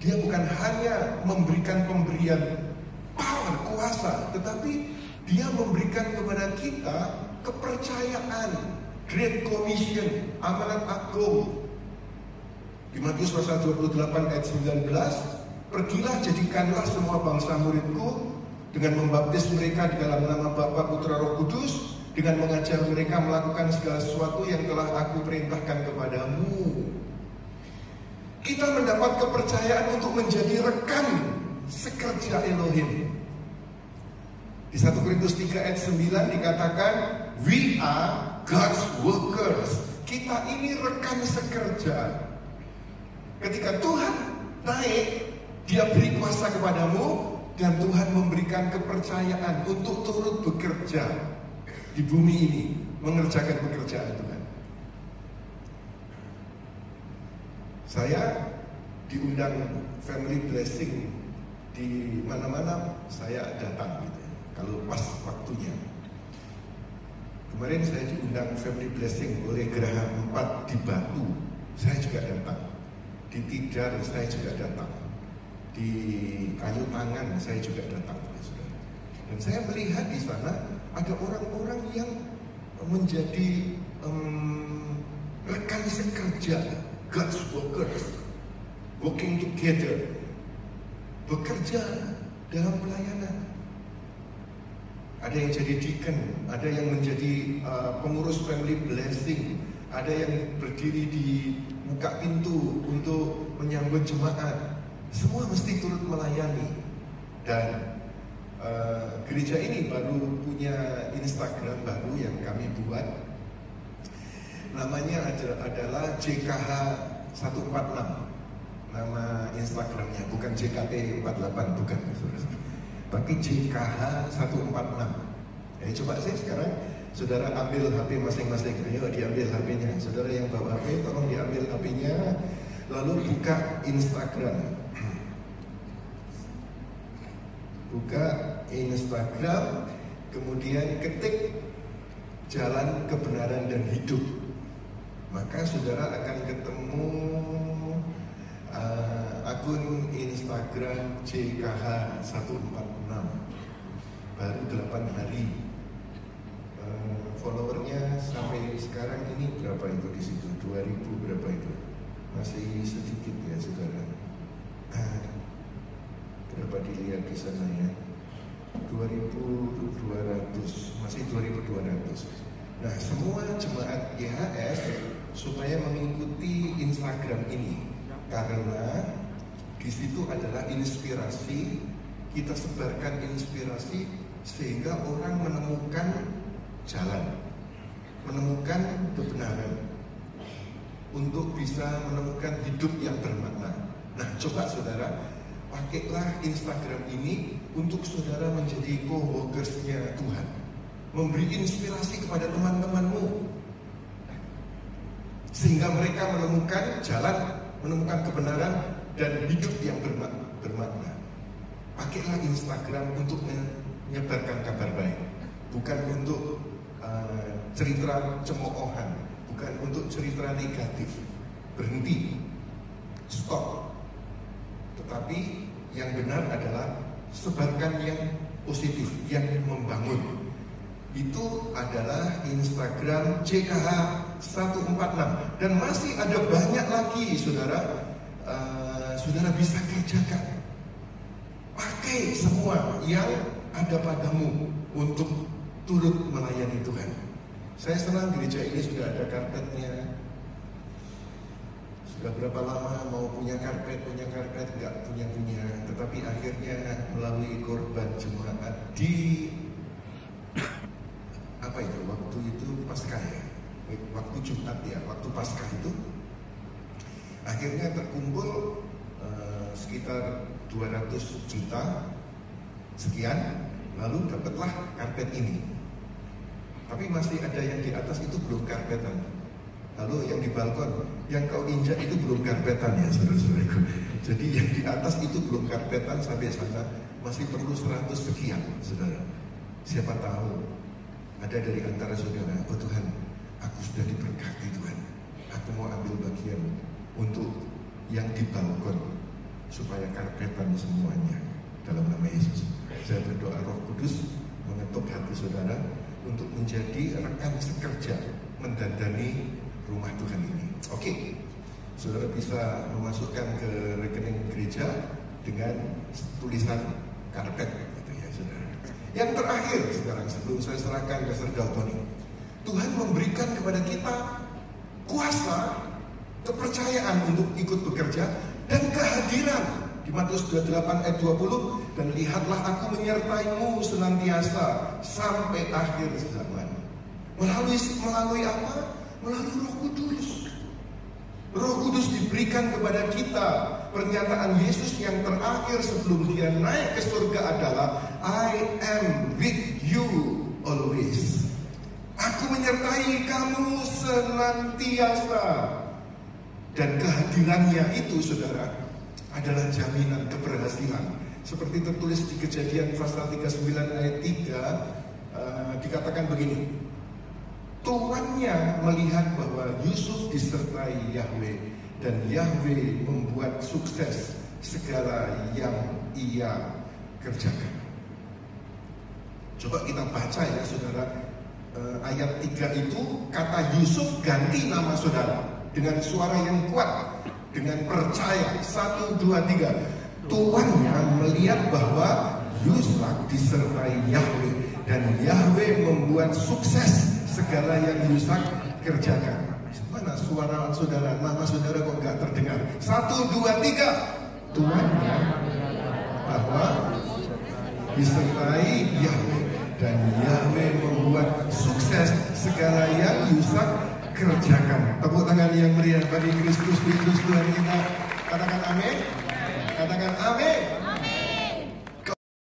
Dia bukan hanya memberikan pemberian power, kuasa, tetapi Dia memberikan kepada kita kepercayaan, Great Commission, amanat agung. Di Matius pasal 28 ayat 19, pergilah jadikanlah semua bangsa muridku dengan membaptis mereka di dalam nama Bapa, Putra, Roh Kudus, dengan mengajar mereka melakukan segala sesuatu yang telah aku perintahkan kepadamu. Kita mendapat kepercayaan untuk menjadi rekan sekerja Elohim. Di 1 Korintus 3 ayat 9 dikatakan, we are God's workers. Kita ini rekan sekerja. Ketika Tuhan naik, Dia beri kuasa kepadamu, dan Tuhan memberikan kepercayaan untuk turut bekerja di bumi ini, mengerjakan pekerjaan Tuhan. Saya diundang family blessing di mana-mana, saya datang gitu ya, kalau pas waktunya. Kemarin saya diundang family blessing oleh Geraha 4 di Batu, saya juga datang. Di Tidar saya juga datang. Di Kayu Tangan saya juga datang. Dan saya melihat di sana ada orang-orang yang menjadi rekan sekerja, God's workers, working together, bekerja dalam pelayanan. Ada yang jadi deacon, ada yang menjadi pengurus family blessing, ada yang berdiri di buka pintu untuk menyambut jemaat. Semua mesti turut melayani. Dan gereja ini baru punya Instagram baru yang kami buat. Namanya adalah JKH 146. Nama Instagramnya bukan JKT 48, bukan, tapi JKH 146. Jadi coba sih sekarang saudara ambil HP masing-masing. Ayo diambil HP-nya. Saudara yang bawa HP tolong diambil HP-nya, lalu buka Instagram. Buka Instagram, kemudian ketik Jalan Kebenaran dan Hidup. Maka saudara akan ketemu akun Instagram JKH 146. Baru 8 hari. Followernya sampai sekarang ini berapa itu di situ? 2000 berapa itu? Masih sedikit ya saudara. Berapa dilihat di sana ya? 2.200, masih 2.200. Nah, semua jemaat YHS supaya mengikuti Instagram ini, karena di situ adalah inspirasi. Kita sebarkan inspirasi sehingga orang menemukan jalan, menemukan kebenaran, untuk bisa menemukan hidup yang bermakna. Nah, coba saudara, pakailah Instagram ini untuk saudara menjadi co-workers-nya Tuhan, memberi inspirasi kepada teman-temanmu, sehingga mereka menemukan jalan, menemukan kebenaran dan hidup yang bermakna. Pakailah Instagram untuk menyebarkan kabar baik, bukan untuk cerita cemoohan, bukan untuk cerita negatif. Berhenti, stop. Tetapi yang benar adalah sebarkan yang positif, yang membangun. Itu adalah Instagram JKH 146. Dan masih ada banyak lagi saudara, saudara bisa kerjakan. Pakai semua yang ada padamu untuk turut melayani Tuhan. Saya senang gereja ini sudah ada karpetnya. Sudah berapa lama mau punya karpet, nggak punya. Tetapi akhirnya melalui korban jemaat di apa itu, waktu itu Paskah ya, waktu Jumat ya, waktu Paskah itu akhirnya terkumpul sekitar 200 juta sekian, lalu dapatlah karpet ini. Tapi masih ada yang di atas itu belum karpetan. Lalu yang di balkon, yang kau injak itu belum karpetan ya saudara-saudaraku. Jadi yang di atas itu belum karpetan sampai sana, masih perlu 100 sekian saudara. Siapa tahu ada dari antara saudara, oh Tuhan, aku sudah diberkati Tuhan, aku mau ambil bagian untuk yang di balkon, supaya karpetan semuanya dalam nama Yesus. Saya berdoa Roh Kudus mengetuk hati saudara untuk menjadi rekan sekerja mendandani rumah Tuhan ini. Oke, saudara bisa memasukkan ke rekening gereja dengan tulisan karpet, gitu ya saudara. Yang terakhir sekarang sebelum saya serahkan ke Serdal Tony, Tuhan memberikan kepada kita kuasa, kepercayaan untuk ikut bekerja, dan kehadiran. Di Matius 28 ayat 20, dan lihatlah aku menyertaimu senantiasa sampai akhir zaman. Melalui apa? Melalui Roh Kudus. Roh Kudus diberikan kepada kita. Pernyataan Yesus yang terakhir sebelum dia naik ke surga adalah I am with you always. Aku menyertai kamu senantiasa. Dan kehadirannya itu saudara adalah jaminan keberhasilan. Seperti tertulis di Kejadian pasal 39 ayat 3, dikatakan begini. Tuannya melihat bahwa Yusuf disertai Yahweh, dan Yahweh membuat sukses segala yang ia kerjakan. Coba kita baca ya saudara, ayat 3 itu kata Yusuf ganti nama saudara dengan suara yang kuat, dengan percaya. 1, 2, 3. Tuannya melihat bahwa Yusuf disertai Yahweh, dan Yahweh membuat sukses segala yang Yusuf kerjakan. Mana suara saudara, nama saudara kok nggak terdengar? 1, 2, 3. Tuannya bahwa disertai Yahweh, dan Yahweh membuat sukses segala yang Yusuf kerjakan. Tepuk tangan yang meriah bagi Kristus Tuhan kita. Katakan amin. Katakan amin.